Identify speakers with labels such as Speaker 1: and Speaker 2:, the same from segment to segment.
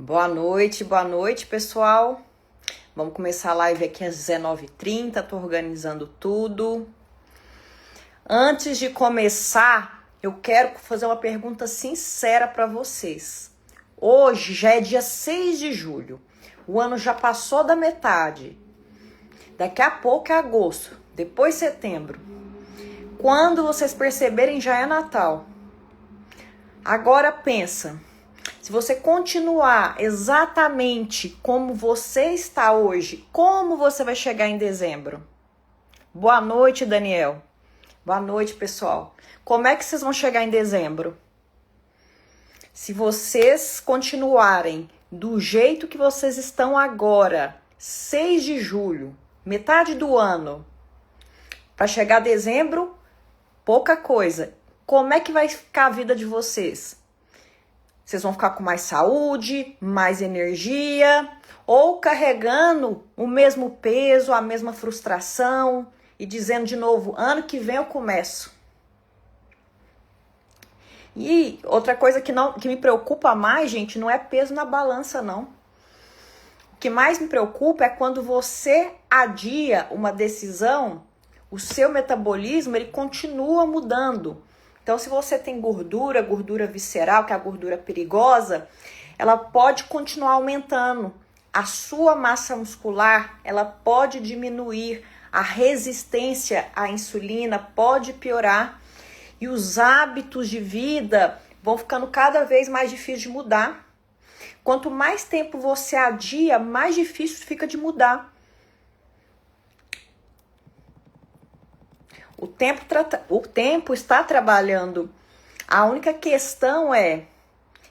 Speaker 1: Boa noite, pessoal. Vamos começar a live aqui às 19h30, tô organizando tudo. Antes de começar, eu quero fazer uma pergunta sincera para vocês. Hoje já é dia 6 de julho, o ano já passou da metade. Daqui a pouco é agosto, depois setembro. Quando vocês perceberem, já é Natal. Agora pensa. Se você continuar exatamente como você está hoje, como você vai chegar em dezembro? Boa noite, Daniel. Boa noite, pessoal. Como é que vocês vão chegar em dezembro? Se vocês continuarem do jeito que vocês estão agora, 6 de julho, metade do ano, para chegar a dezembro, pouca coisa. Como é que vai ficar a vida de vocês? Vocês vão ficar com mais saúde, mais energia, ou carregando o mesmo peso, a mesma frustração e dizendo de novo, ano que vem eu começo. E outra coisa que me preocupa mais, gente, não é peso na balança, não. O que mais me preocupa é quando você adia uma decisão, o seu metabolismo ele continua mudando. Então, se você tem gordura visceral, que é a gordura perigosa, ela pode continuar aumentando. A sua massa muscular, ela pode diminuir. A resistência à insulina pode piorar. E os hábitos de vida vão ficando cada vez mais difíceis de mudar. Quanto mais tempo você adia, mais difícil fica de mudar. O tempo está trabalhando. A única questão é,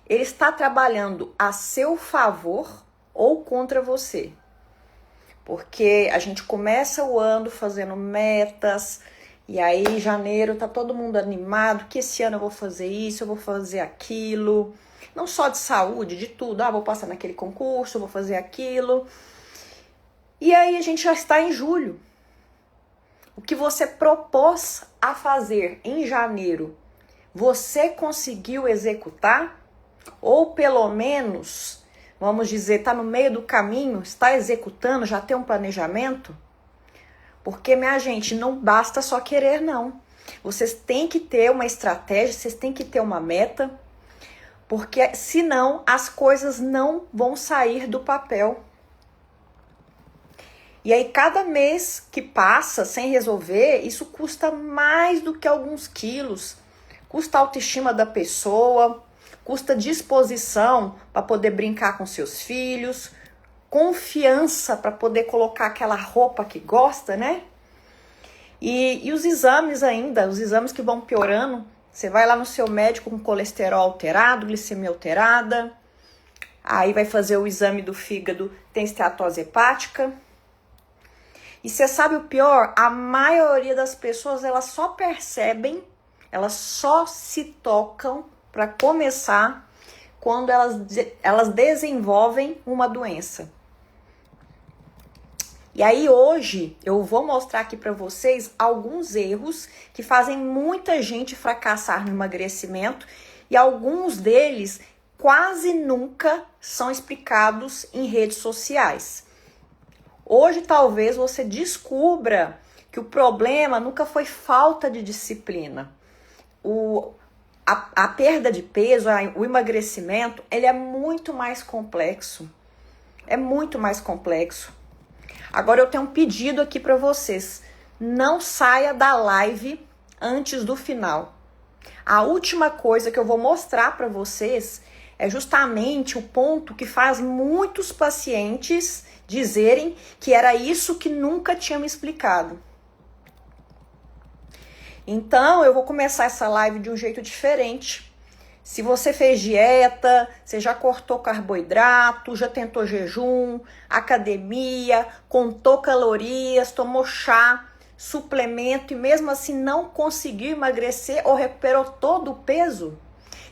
Speaker 1: ele está trabalhando a seu favor ou contra você? Porque a gente começa o ano fazendo metas, e aí em janeiro tá todo mundo animado, que esse ano eu vou fazer isso, eu vou fazer aquilo. Não só de saúde, de tudo. Vou passar naquele concurso, vou fazer aquilo. E aí a gente já está em julho. O que você propôs a fazer em janeiro, você conseguiu executar? Ou pelo menos, vamos dizer, está no meio do caminho, está executando, já tem um planejamento? Porque, minha gente, não basta só querer, não. Vocês têm que ter uma estratégia, vocês têm que ter uma meta, porque senão as coisas não vão sair do papel. E aí, cada mês que passa sem resolver, isso custa mais do que alguns quilos. Custa a autoestima da pessoa, custa disposição para poder brincar com seus filhos, confiança para poder colocar aquela roupa que gosta, né? E os exames ainda, os exames que vão piorando. Você vai lá no seu médico com colesterol alterado, glicemia alterada. Aí vai fazer o exame do fígado, tem esteatose hepática. E você sabe o pior? A maioria das pessoas, elas só percebem, elas só se tocam para começar quando elas desenvolvem uma doença. E aí hoje eu vou mostrar aqui para vocês alguns erros que fazem muita gente fracassar no emagrecimento e alguns deles quase nunca são explicados em redes sociais. Hoje talvez você descubra que o problema nunca foi falta de disciplina. A perda de peso, o emagrecimento, ele é muito mais complexo. É muito mais complexo. Agora eu tenho um pedido aqui para vocês. Não saia da live antes do final. A última coisa que eu vou mostrar para vocês é justamente o ponto que faz muitos pacientes dizerem que era isso que nunca tinha me explicado. Então, eu vou começar essa live de um jeito diferente. Se você fez dieta, você já cortou carboidrato, já tentou jejum, academia, contou calorias, tomou chá, suplemento e mesmo assim não conseguiu emagrecer ou recuperou todo o peso,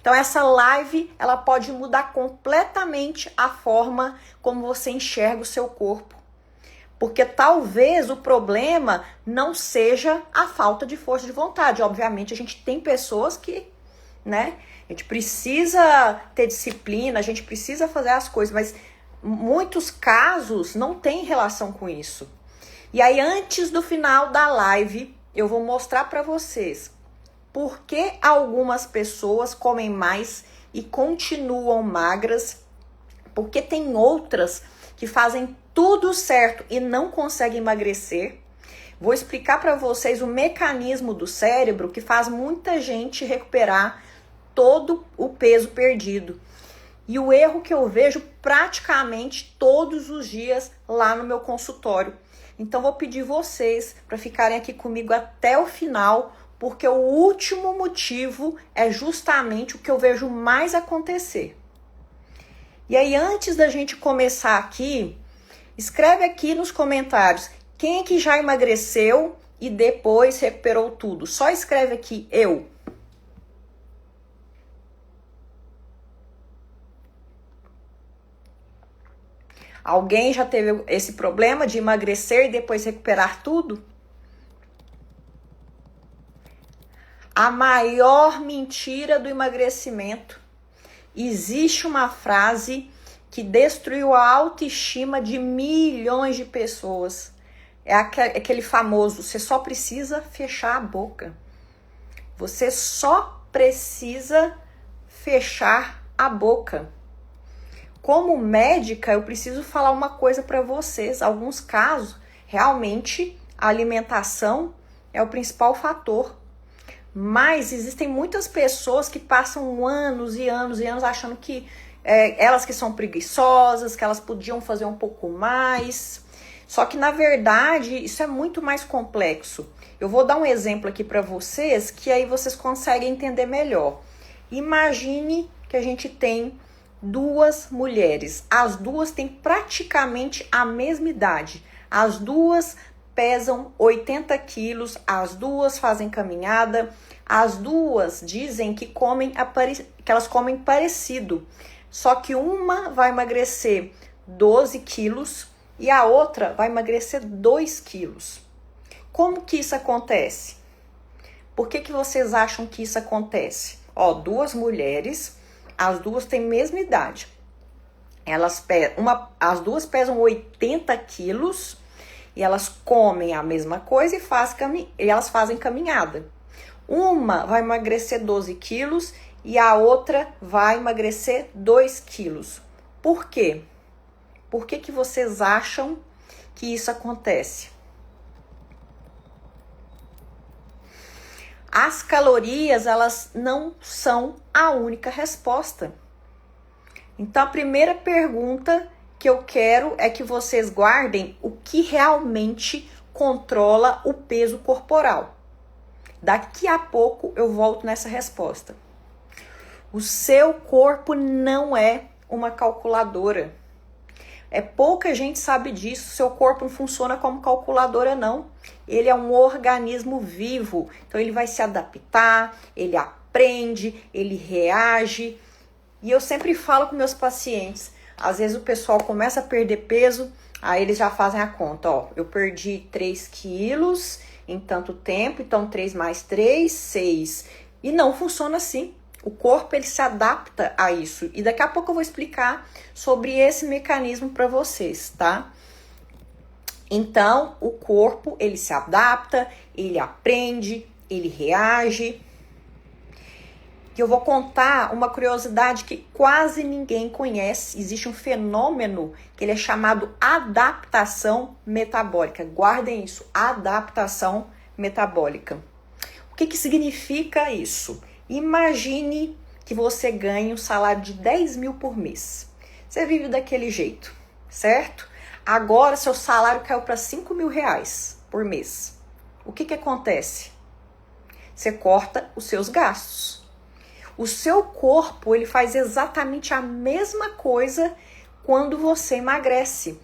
Speaker 1: então essa live ela pode mudar completamente a forma como você enxerga o seu corpo. Porque talvez o problema não seja a falta de força de vontade. Obviamente a gente tem pessoas que né? A gente precisa ter disciplina, a gente precisa fazer as coisas, mas muitos casos não tem relação com isso. E aí, antes do final da live, eu vou mostrar para vocês por que algumas pessoas comem mais e continuam magras, porque tem outras que fazem tudo certo e não conseguem emagrecer. Vou explicar para vocês o mecanismo do cérebro que faz muita gente recuperar todo o peso perdido. E o erro que eu vejo praticamente todos os dias lá no meu consultório. Então vou pedir vocês para ficarem aqui comigo até o final, porque o último motivo é justamente o que eu vejo mais acontecer. E aí, antes da gente começar aqui, escreve aqui nos comentários quem é que já emagreceu e depois recuperou tudo. Só escreve aqui, eu. Alguém já teve esse problema de emagrecer e depois recuperar tudo? A maior mentira do emagrecimento. Existe uma frase que destruiu a autoestima de milhões de pessoas. É aquele famoso, você só precisa fechar a boca. Você só precisa fechar a boca. Como médica, eu preciso falar uma coisa para vocês. Alguns casos, realmente, a alimentação é o principal fator. Mas existem muitas pessoas que passam anos e anos e anos achando que elas que são preguiçosas, que elas podiam fazer um pouco mais. Só que, na verdade, isso é muito mais complexo. Eu vou dar um exemplo aqui para vocês, que aí vocês conseguem entender melhor. Imagine que a gente tem duas mulheres. As duas têm praticamente a mesma idade. As duas pesam 80 quilos, as duas fazem caminhada, as duas dizem que elas comem parecido. Só que uma vai emagrecer 12 quilos e a outra vai emagrecer 2 quilos. Como que isso acontece? Por que vocês acham que isso acontece? Ó, duas mulheres, as duas têm a mesma idade. As duas pesam 80 quilos e elas comem a mesma coisa e elas fazem caminhada. Uma vai emagrecer 12 quilos e a outra vai emagrecer 2 quilos. Por quê? Por que vocês acham que isso acontece? As calorias, elas não são a única resposta. Então, a primeira pergunta que eu quero é que vocês guardem o que realmente controla o peso corporal. Daqui a pouco eu volto nessa resposta. O seu corpo não é uma calculadora. Pouca gente sabe disso. Seu corpo não funciona como calculadora, não. Ele é um organismo vivo. Então, ele vai se adaptar, ele aprende, ele reage. E eu sempre falo com meus pacientes, às vezes o pessoal começa a perder peso, aí eles já fazem a conta, ó, eu perdi 3 quilos em tanto tempo, então 3 mais 3, 6. E não funciona assim. O corpo, ele se adapta a isso. E daqui a pouco eu vou explicar sobre esse mecanismo para vocês, tá? Então, o corpo, ele se adapta, ele aprende, ele reage. E eu vou contar uma curiosidade que quase ninguém conhece. Existe um fenômeno que ele é chamado adaptação metabólica. Guardem isso, adaptação metabólica. O que significa isso? Imagine que você ganha um salário de 10 mil por mês. Você vive daquele jeito, certo? Agora seu salário caiu para 5 mil reais por mês. O que acontece? Você corta os seus gastos. O seu corpo, ele faz exatamente a mesma coisa quando você emagrece,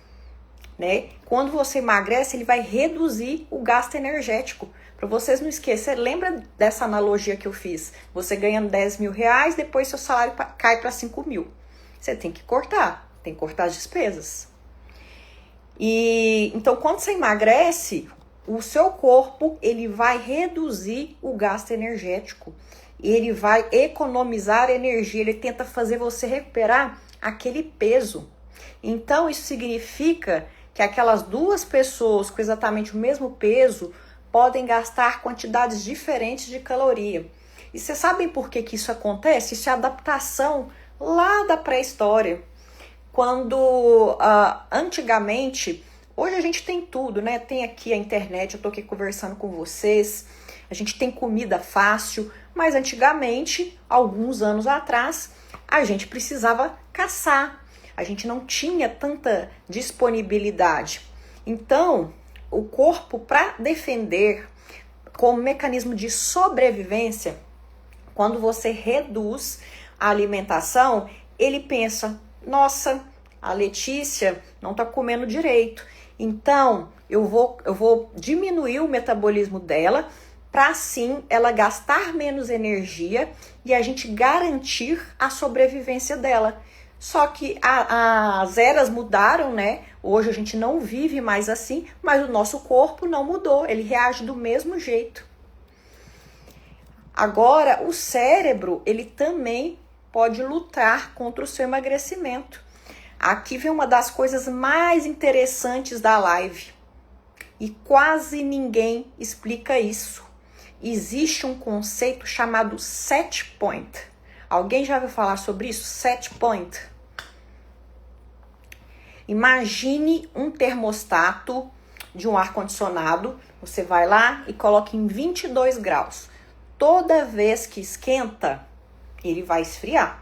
Speaker 1: né? Quando você emagrece, ele vai reduzir o gasto energético. Para vocês não esquecerem, lembra dessa analogia que eu fiz? Você ganhando 10 mil reais, depois seu salário cai para 5 mil. Você tem que cortar as despesas. E então, quando você emagrece, o seu corpo, ele vai reduzir o gasto energético. ele vai economizar energia, ele tenta fazer você recuperar aquele peso. Então, isso significa que aquelas duas pessoas com exatamente o mesmo peso podem gastar quantidades diferentes de caloria. E vocês sabem por que isso acontece? Isso é adaptação lá da pré-história. Quando antigamente, hoje a gente tem tudo, né? Tem aqui a internet, eu tô aqui conversando com vocês, a gente tem comida fácil, mas antigamente, alguns anos atrás, a gente precisava caçar. A gente não tinha tanta disponibilidade. Então, o corpo, para defender, como mecanismo de sobrevivência, quando você reduz a alimentação, ele pensa, nossa, a Letícia não está comendo direito. Então, eu vou diminuir o metabolismo dela para assim ela gastar menos energia e a gente garantir a sobrevivência dela. Só que as eras mudaram, né? Hoje a gente não vive mais assim, mas o nosso corpo não mudou, ele reage do mesmo jeito. Agora, o cérebro, ele também pode lutar contra o seu emagrecimento. Aqui vem uma das coisas mais interessantes da live. E quase ninguém explica isso. Existe um conceito chamado set point. Alguém já ouviu falar sobre isso? Set point. Imagine um termostato de um ar-condicionado. Você vai lá e coloca em 22 graus. Toda vez que esquenta, ele vai esfriar.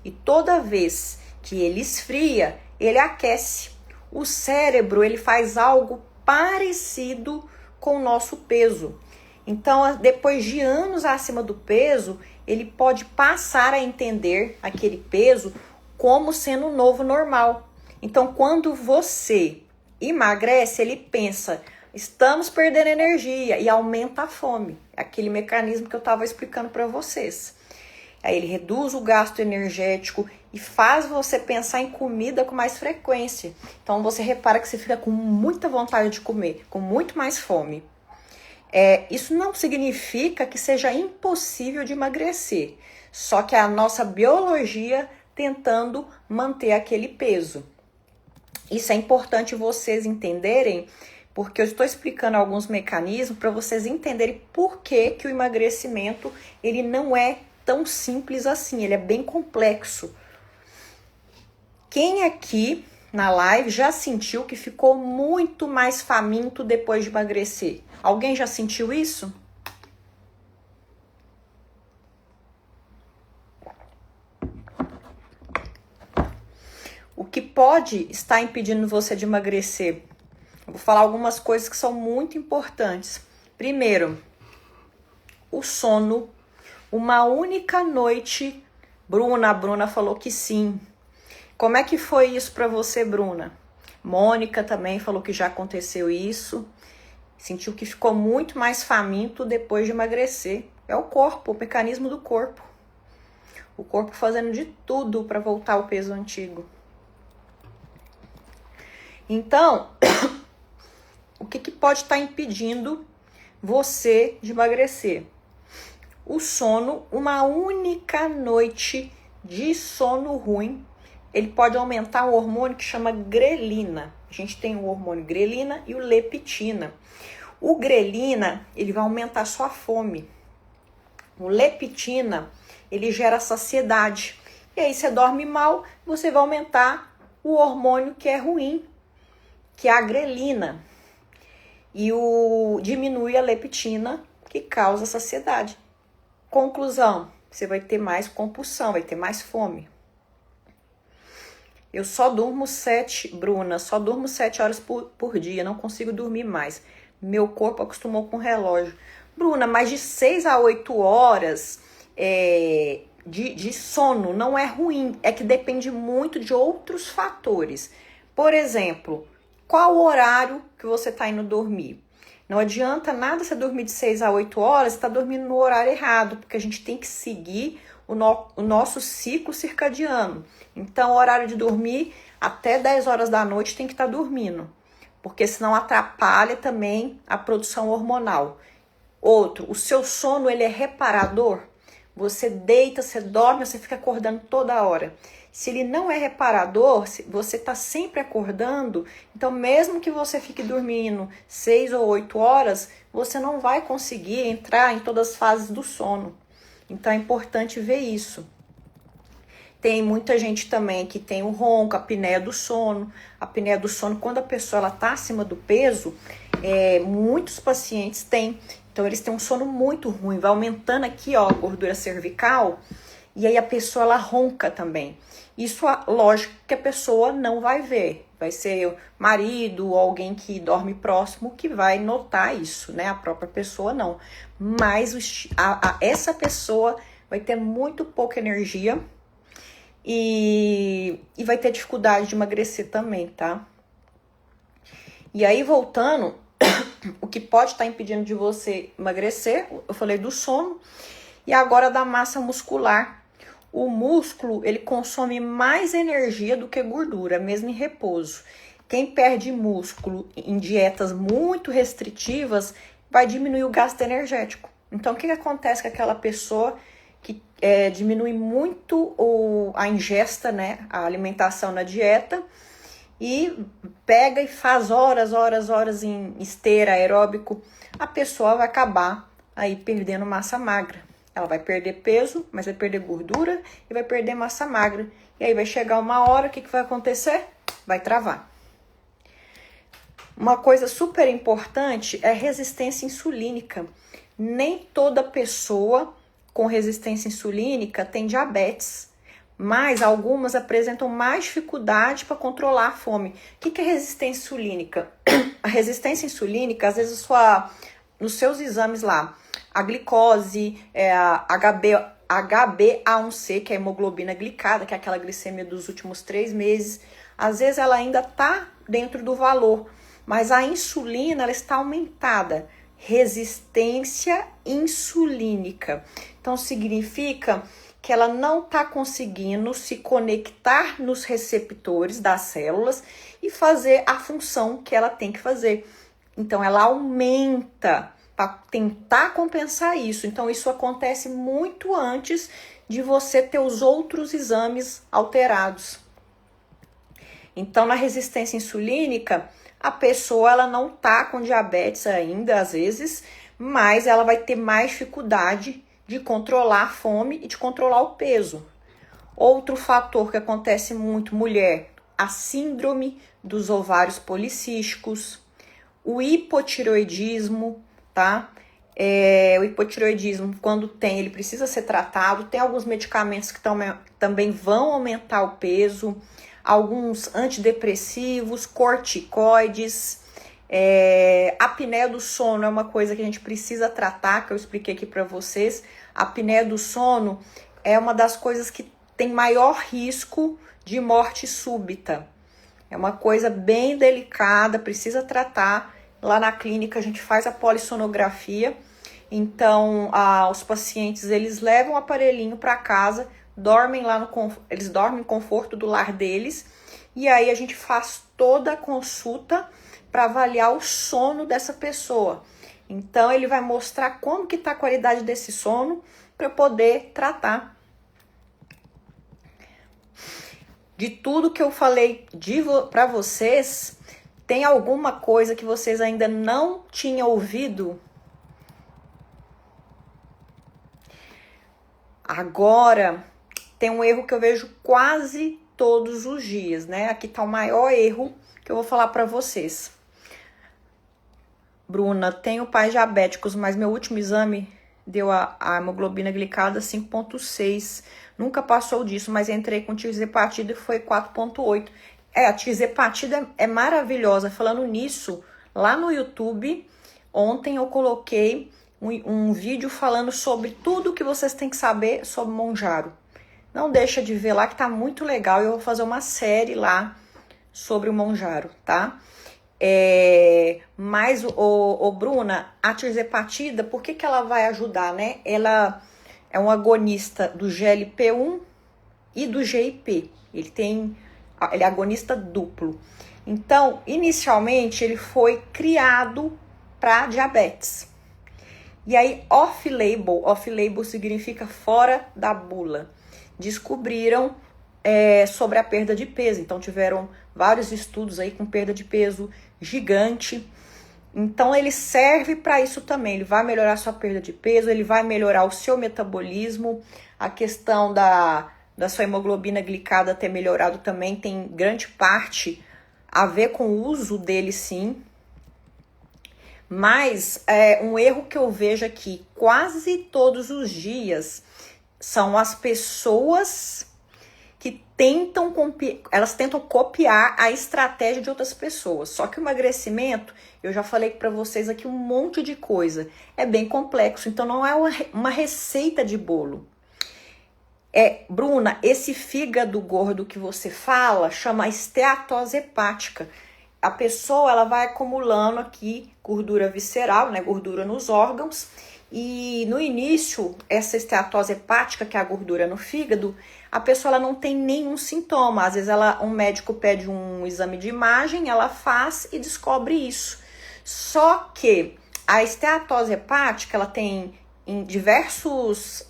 Speaker 1: E toda vez que ele esfria, ele aquece. O cérebro, ele faz algo parecido com o nosso peso. Então, depois de anos acima do peso, ele pode passar a entender aquele peso como sendo o novo normal. Então, quando você emagrece, ele pensa, estamos perdendo energia e aumenta a fome. É aquele mecanismo que eu estava explicando para vocês. Aí ele reduz o gasto energético e faz você pensar em comida com mais frequência. Então, você repara que você fica com muita vontade de comer, com muito mais fome. Isso não significa que seja impossível de emagrecer, só que é a nossa biologia tentando manter aquele peso. Isso é importante vocês entenderem, porque eu estou explicando alguns mecanismos para vocês entenderem por que o emagrecimento ele não é tão simples assim, ele é bem complexo. Quem aqui na live já sentiu que ficou muito mais faminto depois de emagrecer? Alguém já sentiu isso? O que pode estar impedindo você de emagrecer? Eu vou falar algumas coisas que são muito importantes. Primeiro, o sono. Uma única noite. A Bruna falou que sim. Como é que foi isso para você, Bruna? Mônica também falou que já aconteceu isso. Sentiu que ficou muito mais faminto depois de emagrecer. É o corpo, o mecanismo do corpo. O corpo fazendo de tudo para voltar ao peso antigo. Então, o que pode estar impedindo você de emagrecer? O sono, uma única noite de sono ruim, ele pode aumentar um hormônio que chama grelina. A gente tem o hormônio grelina e o leptina. O grelina, ele vai aumentar a sua fome. O leptina, ele gera saciedade. E aí você dorme mal, você vai aumentar o hormônio que é ruim, que é a grelina. E diminui a leptina, que causa saciedade. Conclusão, você vai ter mais compulsão, vai ter mais fome. Eu só durmo 7 horas por dia, não consigo dormir mais. Meu corpo acostumou com o relógio. Bruna, mas de 6 a 8 horas de sono não é ruim, é que depende muito de outros fatores. Por exemplo, qual o horário que você está indo dormir? Não adianta nada você dormir de 6 a 8 horas, você está dormindo no horário errado, porque a gente tem que seguir o nosso ciclo circadiano. Então, o horário de dormir, até 10 horas da noite tem que estar dormindo, porque senão atrapalha também a produção hormonal. Outro, o seu sono ele é reparador. Você deita, você dorme, você fica acordando toda hora. Se ele não é reparador, se você está sempre acordando, então mesmo que você fique dormindo 6 ou 8 horas, você não vai conseguir entrar em todas as fases do sono. Então é importante ver isso. Tem muita gente também que tem o ronco, a apneia do sono. A apneia do sono, quando a pessoa está acima do peso, muitos pacientes têm. Então eles têm um sono muito ruim, vai aumentando aqui, ó, a gordura cervical, e aí a pessoa ela ronca também. Isso, lógico que a pessoa não vai ver, vai ser o marido ou alguém que dorme próximo que vai notar isso, né? A própria pessoa não. Mas essa pessoa vai ter muito pouca energia e vai ter dificuldade de emagrecer também, tá? E aí, voltando, o que pode estar impedindo de você emagrecer, eu falei do sono, e agora da massa muscular. O músculo, ele consome mais energia do que gordura, mesmo em repouso. Quem perde músculo em dietas muito restritivas, vai diminuir o gasto energético. Então, o que acontece com aquela pessoa que diminui muito a ingesta, né, a alimentação na dieta, e pega e faz horas em esteira, aeróbico, a pessoa vai acabar aí perdendo massa magra. Ela vai perder peso, mas vai perder gordura e vai perder massa magra. E aí vai chegar uma hora, o que vai acontecer? Vai travar. Uma coisa super importante é resistência insulínica. Nem toda pessoa com resistência insulínica tem diabetes, mas algumas apresentam mais dificuldade para controlar a fome. O que é resistência insulínica? A resistência insulínica, às vezes, nos seus exames lá, a glicose, a HbA1c, que é a hemoglobina glicada, que é aquela glicemia dos últimos 3 meses, às vezes ela ainda está dentro do valor, mas a insulina ela está aumentada. Resistência insulínica. Então significa que ela não está conseguindo se conectar nos receptores das células e fazer a função que ela tem que fazer. Então ela aumenta para tentar compensar isso. Então isso acontece muito antes de você ter os outros exames alterados. Então na resistência insulínica, a pessoa ela não tá com diabetes ainda às vezes, mas ela vai ter mais dificuldade de controlar a fome e de controlar o peso. Outro fator que acontece muito, mulher, a síndrome dos ovários policísticos, o hipotireoidismo, tá? O hipotireoidismo, quando tem, ele precisa ser tratado. Tem alguns medicamentos que também vão aumentar o peso, alguns antidepressivos, corticoides. A apneia do sono é uma coisa que a gente precisa tratar, que eu expliquei aqui para vocês. A apneia do sono é uma das coisas que tem maior risco de morte súbita. É uma coisa bem delicada, precisa tratar. Lá na clínica a gente faz a polissonografia, então os pacientes eles levam o aparelhinho para casa, eles dormem no conforto do lar deles, e aí a gente faz toda a consulta para avaliar o sono dessa pessoa. Então ele vai mostrar como que está a qualidade desse sono para poder tratar. De tudo que eu falei para vocês, tem alguma coisa que vocês ainda não tinham ouvido? Agora, tem um erro que eu vejo quase todos os dias, né? Aqui tá o maior erro que eu vou falar para vocês. Bruna, tenho pais diabéticos, mas meu último exame deu a hemoglobina glicada 5,6. Nunca passou disso, mas entrei com tirzepatida e foi 4,8. A tirzepatida é maravilhosa. Falando nisso, lá no YouTube, ontem eu coloquei um vídeo falando sobre tudo que vocês têm que saber sobre Mounjaro. Não deixa de ver lá que tá muito legal. Eu vou fazer uma série lá sobre o Mounjaro, tá? Mas, Bruna, a tirzepatida, por que ela vai ajudar, né? Ela é um agonista do GLP-1 e do GIP. Ele é agonista duplo. Então, inicialmente, ele foi criado para diabetes. E aí, off-label significa fora da bula. Descobriram sobre a perda de peso. Então, tiveram vários estudos aí com perda de peso gigante. Então, ele serve para isso também. Ele vai melhorar a sua perda de peso, ele vai melhorar o seu metabolismo. A questão da sua hemoglobina glicada ter melhorado também tem grande parte a ver com o uso dele, sim. Mas um erro que eu vejo aqui quase todos os dias são as pessoas que tentam copiar a estratégia de outras pessoas. Só que o emagrecimento, eu já falei para vocês aqui um monte de coisa, é bem complexo, então não é uma receita de bolo. Bruna, esse fígado gordo que você fala chama esteatose hepática. A pessoa ela vai acumulando aqui gordura visceral, né, gordura nos órgãos, e no início, essa esteatose hepática, que é a gordura no fígado, a pessoa ela não tem nenhum sintoma. Às vezes um médico pede um exame de imagem, ela faz e descobre isso. Só que a esteatose hepática ela tem em diversas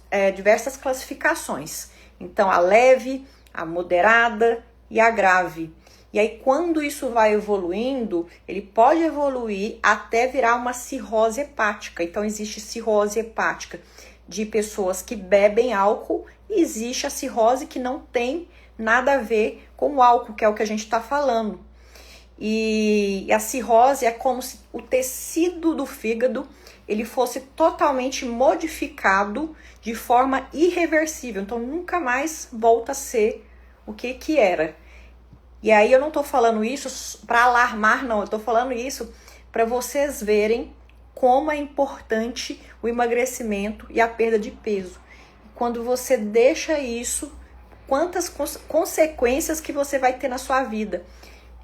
Speaker 1: classificações. Então, a leve, a moderada e a grave. E aí, quando isso vai evoluindo, ele pode evoluir até virar uma cirrose hepática. Então, existe cirrose hepática de pessoas que bebem álcool e existe a cirrose que não tem nada a ver com o álcool, que é o que a gente está falando. E a cirrose é como se o tecido do fígado ele fosse totalmente modificado de forma irreversível. Então, nunca mais volta a ser o que era. E aí eu não tô falando isso para alarmar, não. Eu tô falando isso para vocês verem como é importante o emagrecimento e a perda de peso. Quando você deixa isso, quantas consequências que você vai ter na sua vida.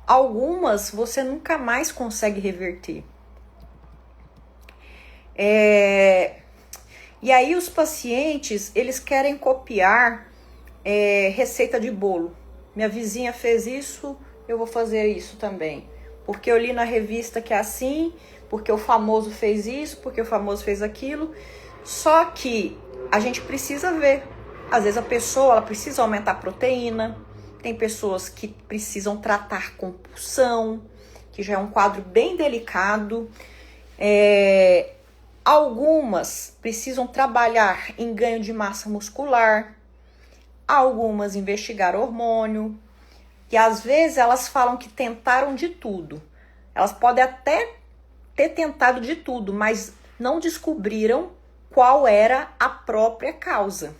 Speaker 1: Algumas você nunca mais consegue reverter. E aí os pacientes, eles querem copiar receita de bolo. Minha vizinha fez isso, eu vou fazer isso também. Porque eu li na revista que é assim, porque o famoso fez isso, porque o famoso fez aquilo. Só que a gente precisa ver. Às vezes a pessoa ela precisa aumentar a proteína. Tem pessoas que precisam tratar compulsão, que já é um quadro bem delicado. Algumas precisam trabalhar em ganho de massa muscular. Algumas investigar hormônio, e às vezes elas falam que tentaram de tudo. Elas podem até ter tentado de tudo, mas não descobriram qual era a própria causa.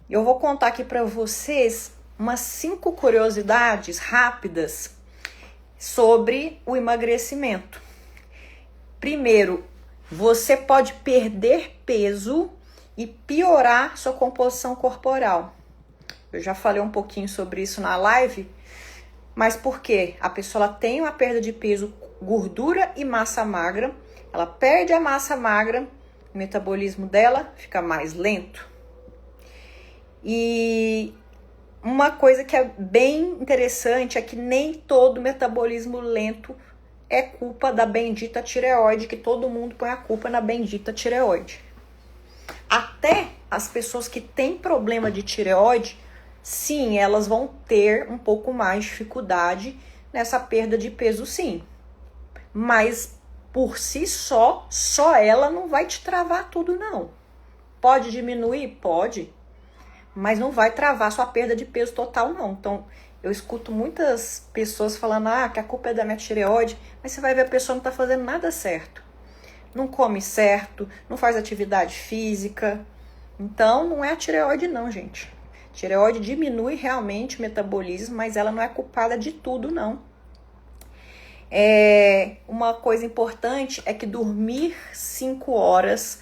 Speaker 1: Eu vou contar aqui para vocês umas 5 curiosidades rápidas sobre o emagrecimento. Primeiro, você pode perder peso e piorar sua composição corporal. Eu já falei um pouquinho sobre isso na live, mas por quê? A pessoa ela tem uma perda de peso, gordura e massa magra, ela perde a massa magra, o metabolismo dela fica mais lento. E uma coisa que é bem interessante é que nem todo metabolismo lento é culpa da bendita tireoide, que todo mundo põe a culpa na bendita tireoide. Até as pessoas que têm problema de tireoide, sim, elas vão ter um pouco mais de dificuldade nessa perda de peso, sim. Mas por si só ela não vai te travar tudo, não. Pode diminuir? Pode. Mas não vai travar sua perda de peso total, não. Então, eu escuto muitas pessoas falando que a culpa é da minha tireoide, mas você vai ver a pessoa não tá fazendo nada certo. Não come certo, não faz atividade física. Então, não é a tireoide não, gente. A tireoide diminui realmente o metabolismo, mas ela não é culpada de tudo, não. Uma coisa importante é que dormir 5 horas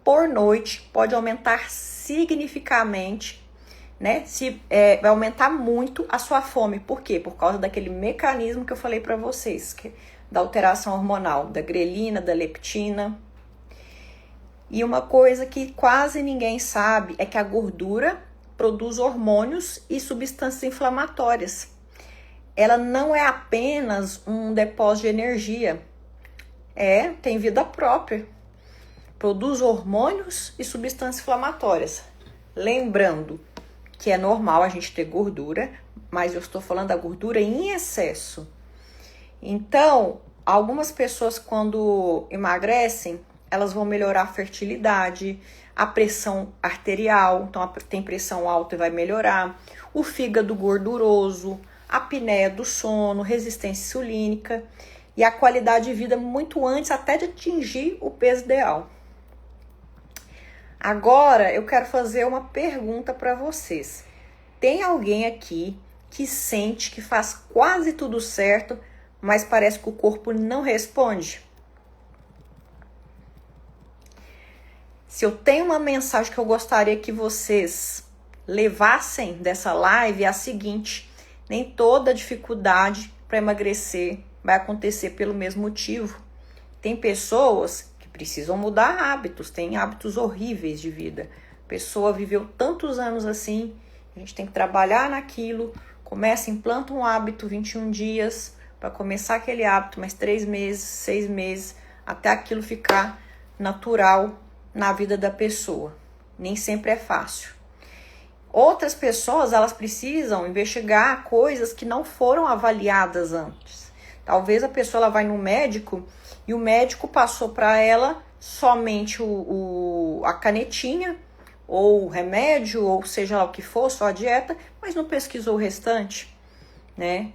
Speaker 1: por noite pode aumentar significativamente, né? Vai aumentar muito a sua fome. Por quê? Por causa daquele mecanismo que eu falei para vocês, da alteração hormonal, da grelina, da leptina. E uma coisa que quase ninguém sabe é que a gordura produz hormônios e substâncias inflamatórias. Ela não é apenas um depósito de energia, tem vida própria. produz hormônios e substâncias inflamatórias. Lembrando que é normal a gente ter gordura, mas eu estou falando da gordura em excesso. Então, algumas pessoas quando emagrecem, elas vão melhorar a fertilidade, a pressão arterial, então tem pressão alta e vai melhorar, o fígado gorduroso, a apneia do sono, resistência insulínica e a qualidade de vida muito antes até de atingir o peso ideal. Agora eu quero fazer uma pergunta para vocês. Tem alguém aqui que sente que faz quase tudo certo, mas parece que o corpo não responde? Se eu tenho uma mensagem que eu gostaria que vocês levassem dessa live, é a seguinte: nem toda dificuldade para emagrecer vai acontecer pelo mesmo motivo. Tem pessoas que precisam mudar hábitos, tem hábitos horríveis de vida. A pessoa viveu tantos anos assim, a gente tem que trabalhar naquilo, começa, implanta um hábito, 21 dias, para começar aquele hábito, mais 3 meses, 6 meses, até aquilo ficar natural na vida da pessoa. Nem sempre é fácil. Outras pessoas, elas precisam investigar coisas que não foram avaliadas antes. Talvez a pessoa ela vai no médico e o médico passou para ela somente a canetinha, ou o remédio, ou seja lá o que for, só a dieta, mas não pesquisou o restante, né?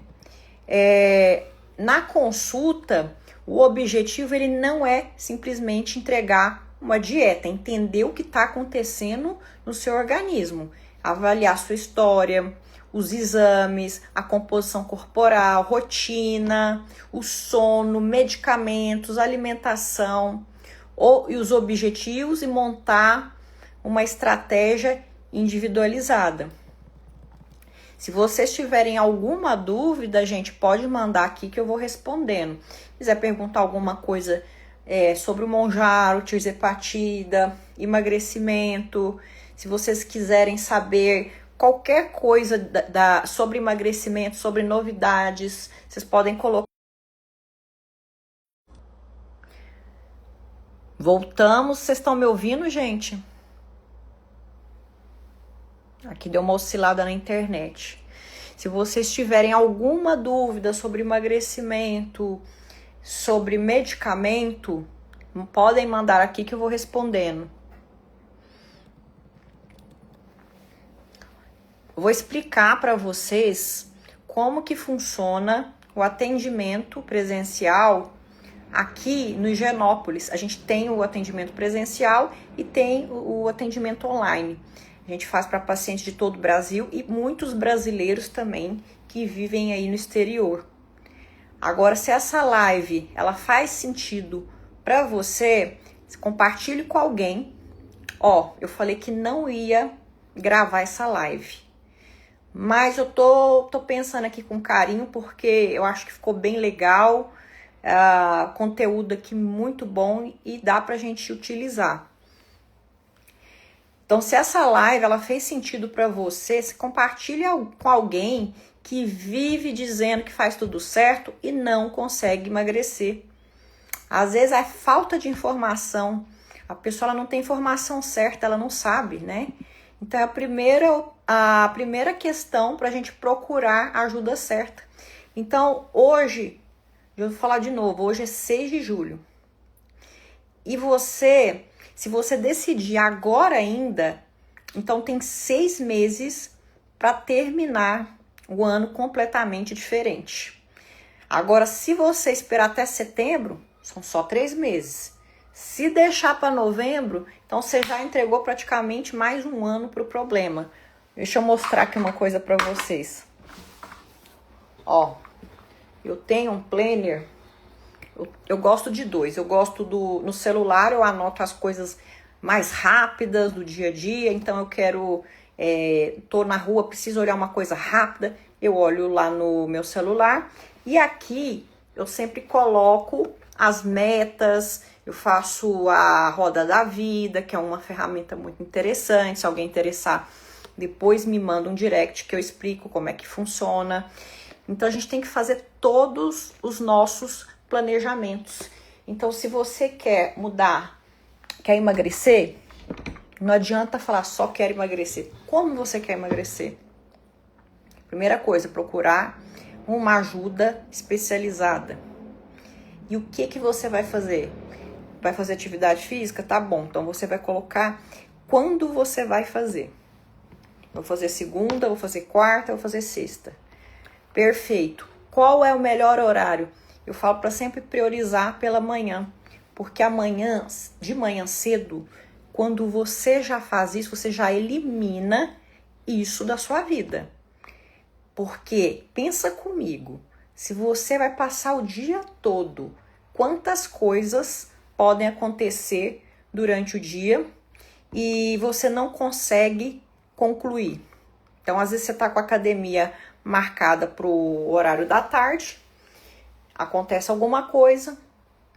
Speaker 1: Na consulta, o objetivo ele não é simplesmente entregar uma dieta, é entender o que está acontecendo no seu organismo, avaliar sua história, os exames, a composição corporal, rotina, o sono, medicamentos, alimentação e os objetivos e montar uma estratégia individualizada. Se vocês tiverem alguma dúvida, gente, pode mandar aqui que eu vou respondendo. Se quiser perguntar alguma coisa sobre o Mounjaro, tirzepatida, emagrecimento, se vocês quiserem saber qualquer coisa sobre emagrecimento, sobre novidades, vocês podem colocar. Voltamos, vocês estão me ouvindo, gente? Aqui deu uma oscilada na internet. Se vocês tiverem alguma dúvida sobre emagrecimento, sobre medicamento, podem mandar aqui que eu vou respondendo. Eu vou explicar para vocês como que funciona o atendimento presencial aqui no Higienópolis. A gente tem o atendimento presencial e tem o atendimento online. A gente faz para pacientes de todo o Brasil e muitos brasileiros também que vivem aí no exterior. Agora, se essa live ela faz sentido para você, compartilhe com alguém. Eu falei que não ia gravar essa live, mas eu tô pensando aqui com carinho porque eu acho que ficou bem legal, conteúdo aqui muito bom e dá pra gente utilizar. Então, se essa live ela fez sentido para você, se compartilhe com alguém que vive dizendo que faz tudo certo e não consegue emagrecer. Às vezes é falta de informação. A pessoa ela não tem informação certa, ela não sabe, né? Então, a primeira questão para a gente procurar a ajuda certa. Então, hoje, eu vou falar de novo, hoje é 6 de julho. E você, se você decidir agora ainda, então tem 6 meses para terminar o ano completamente diferente. Agora, se você esperar até setembro, são só 3 meses. Se deixar para novembro, então você já entregou praticamente mais um ano para o problema. Deixa eu mostrar aqui uma coisa para vocês. Eu tenho um planner. Eu gosto de 2. Eu gosto no celular, eu anoto as coisas mais rápidas do dia a dia. Então eu quero, tô na rua, preciso olhar uma coisa rápida, eu olho lá no meu celular. E aqui eu sempre coloco as metas, eu faço a roda da vida, que é uma ferramenta muito interessante. Se alguém interessar, depois me manda um direct que eu explico como é que funciona. Então a gente tem que fazer todos os nossos planejamentos. Então, se você quer Quer emagrecer? Não adianta falar só quero emagrecer. Como você quer emagrecer? Primeira coisa, procurar uma ajuda especializada. E o que você vai fazer? Vai fazer atividade física? Tá bom. Então você vai colocar quando você vai fazer. Vou fazer segunda, vou fazer quarta, vou fazer sexta. Perfeito. Qual é o melhor horário? Eu falo para sempre priorizar pela manhã. Porque amanhã, de manhã cedo, quando você já faz isso, você já elimina isso da sua vida. Porque, pensa comigo, se você vai passar o dia todo, quantas coisas podem acontecer durante o dia e você não consegue concluir. Então, às vezes você está com a academia marcada para o horário da tarde, acontece alguma coisa,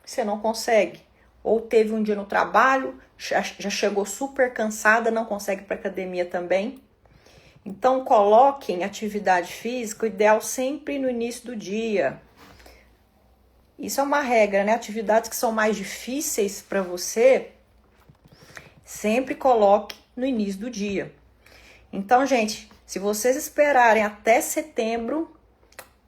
Speaker 1: você não consegue. Ou teve um dia no trabalho, já chegou super cansada, não consegue ir para a academia também. Então, coloquem atividade física, o ideal sempre no início do dia. Isso é uma regra, né? Atividades que são mais difíceis para você, sempre coloque no início do dia. Então, gente, se vocês esperarem até setembro,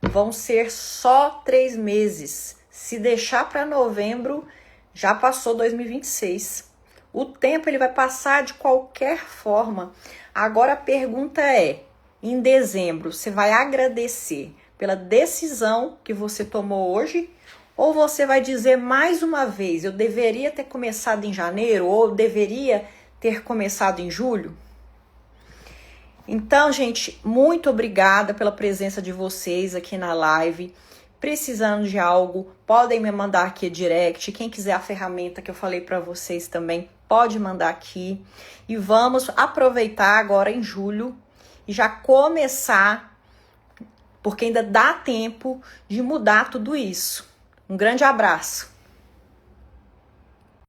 Speaker 1: vão ser só 3 meses. Se deixar para novembro, já passou 2026. O tempo ele vai passar de qualquer forma. Agora a pergunta é, em dezembro, você vai agradecer pela decisão que você tomou hoje? Ou você vai dizer mais uma vez, eu deveria ter começado em janeiro ou deveria ter começado em julho? Então, gente, muito obrigada pela presença de vocês aqui na live. Precisando de algo, podem me mandar aqui direct. Quem quiser a ferramenta que eu falei para vocês também, pode mandar aqui. E vamos aproveitar agora em julho e já começar, porque ainda dá tempo de mudar tudo isso. Um grande abraço!